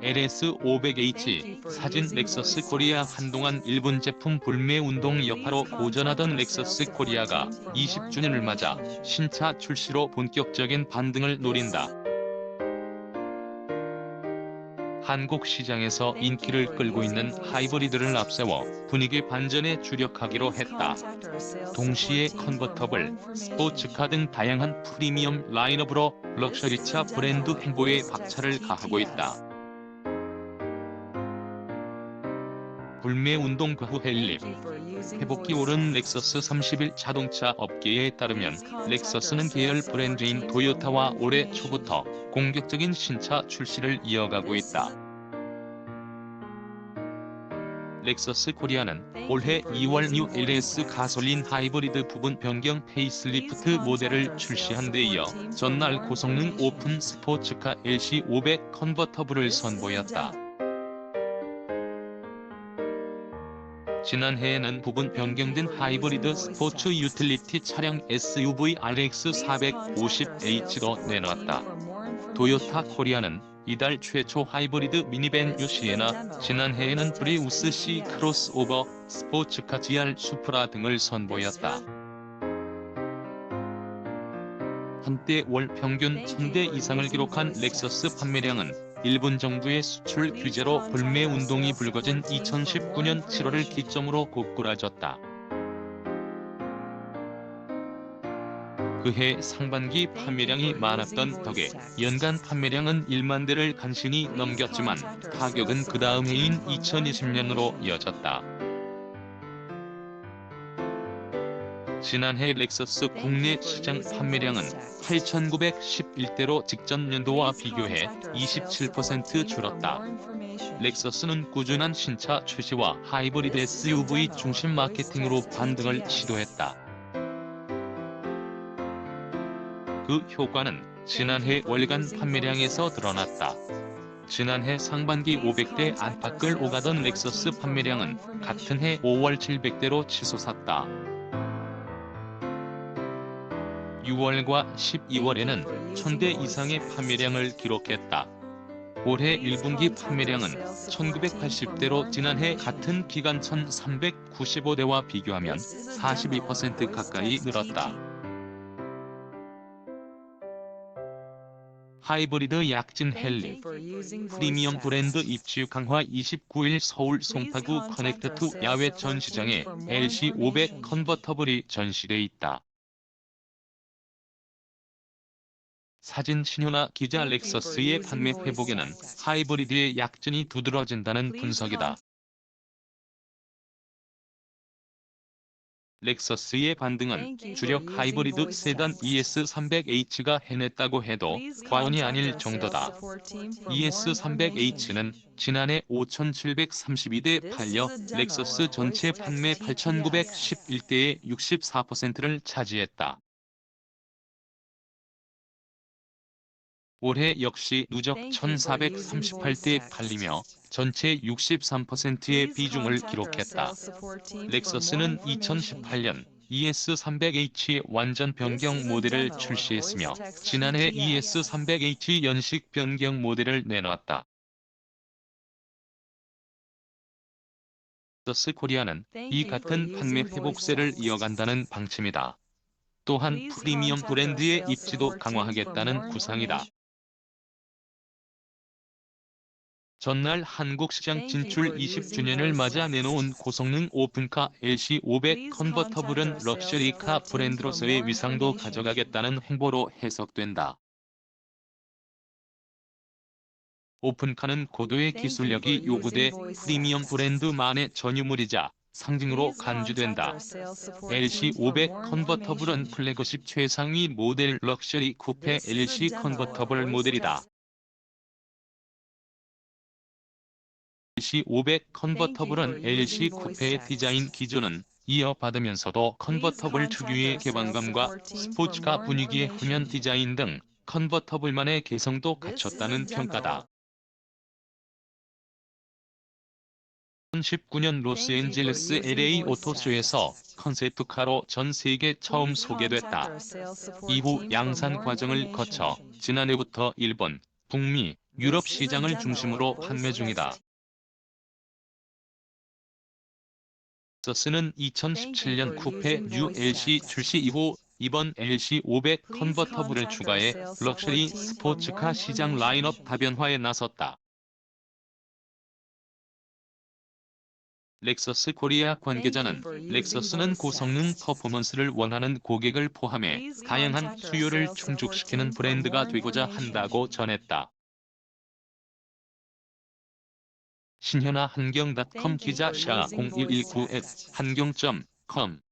LS500H 사진 렉서스 코리아. 한동안 일본 제품 불매운동 여파로 고전하던 렉서스 코리아가 20주년을 맞아 신차 출시로 본격적인 반등을 노린다. 한국 시장에서 인기를 끌고 있는 하이브리드를 앞세워 분위기 반전에 주력하기로 했다. 동시에 컨버터블, 스포츠카 등 다양한 프리미엄 라인업으로 럭셔리차 브랜드 행보에 박차를 가하고 있다. 불매운동 그 후 헬립 회복기 오른 렉서스. 30일 자동차 업계에 따르면 렉서스는 계열 브랜드인 도요타와 올해 초부터 공격적인 신차 출시를 이어가고 있다. 렉서스 코리아는 올해 2월 뉴 LS 가솔린 하이브리드 부분 변경 페이스리프트 모델을 출시한 데 이어 전날 고성능 오픈 스포츠카 LC500 컨버터블을 선보였다. 지난해에는 부분 변경된 하이브리드 스포츠 유틸리티 차량 SUV RX450H도 내놨다. 도요타 코리아는 이달 최초 하이브리드 미니밴 유시에나, 지난해에는 프리우스 C 크로스오버, 스포츠카 GR 수프라 등을 선보였다. 한때 월 평균 1000대 이상을 기록한 렉서스 판매량은 일본 정부의 수출 규제로 불매운동이 불거진 2019년 7월을 기점으로 고꾸라졌다. 그해 상반기 판매량이 많았던 덕에 연간 판매량은 1만 대를 간신히 넘겼지만 타격은 그 다음 해인 2020년으로 이어졌다. 지난해 렉서스 국내 시장 판매량은 8,911대로 직전 연도와 비교해 27% 줄었다. 렉서스는 꾸준한 신차 출시와 하이브리드 SUV 중심 마케팅으로 반등을 시도했다. 그 효과는 지난해 월간 판매량에서 드러났다. 지난해 상반기 500대 안팎을 오가던 렉서스 판매량은 같은 해 5월 700대로 치솟았다. 6월과 12월에는 1000대 이상의 판매량을 기록했다. 올해 1분기 판매량은 1980대로 지난해 같은 기간 1395대와 비교하면 42% 가까이 늘었다. 하이브리드 약진 헬립 프리미엄 브랜드 입지 강화. 29일 서울 송파구 커넥트2 야외 전시장에 LC500 컨버터블이 전시돼 있다. 사진 신효나 기자. 렉서스의 판매 회복에는 하이브리드의 약진이 두드러진다는 분석이다. 렉서스의 반등은 주력 하이브리드 세단 ES300H가 해냈다고 해도 과언이 아닐 정도다. ES300H는 지난해 5,732대 팔려 렉서스 전체 판매 8,911대의 64%를 차지했다. 올해 역시 누적 1,438대 팔리며 전체 63%의 비중을 기록했다. 렉서스는 2018년 ES300H의 완전 변경 모델을 출시했으며 지난해 ES300H 연식 변경 모델을 내놨다. 렉서스 코리아는 이 같은 판매 회복세를 이어간다는 방침이다. 또한 프리미엄 브랜드의 입지도 강화하겠다는 구상이다. 전날 한국 시장 진출 20주년을 맞아 내놓은 고성능 오픈카 LC500 컨버터블은 럭셔리카 브랜드로서의 위상도 가져가겠다는 행보로 해석된다. 오픈카는 고도의 기술력이 요구돼 프리미엄 브랜드만의 전유물이자 상징으로 간주된다. LC500 컨버터블은 플래그십 최상위 모델 럭셔리 쿠페 LC 컨버터블 모델이다. LC500 컨버터블은 LC 쿠페의 디자인 기준은 이어받으면서도 컨버터블 특유의 개방감과 스포츠카 분위기의 후면 디자인 등 컨버터블만의 개성도 갖췄다는 평가다. 2019년 로스앤젤레스 LA 오토쇼에서 컨셉트카로 전 세계 처음 소개됐다. 이후 양산 과정을 거쳐 지난해부터 일본, 북미, 유럽 시장을 중심으로 판매 중이다. 렉서스는 2017년 쿠페 뉴 LC 출시 이후 이번 LC500 컨버터블을 추가해 럭셔리 스포츠카 시장 라인업 다변화에 나섰다. 렉서스 코리아 관계자는 렉서스는 고성능 퍼포먼스를 원하는 고객을 포함해 다양한 수요를 충족시키는 브랜드가 되고자 한다고 전했다. 신현아 한경.com 기자 샤 0119@한경.com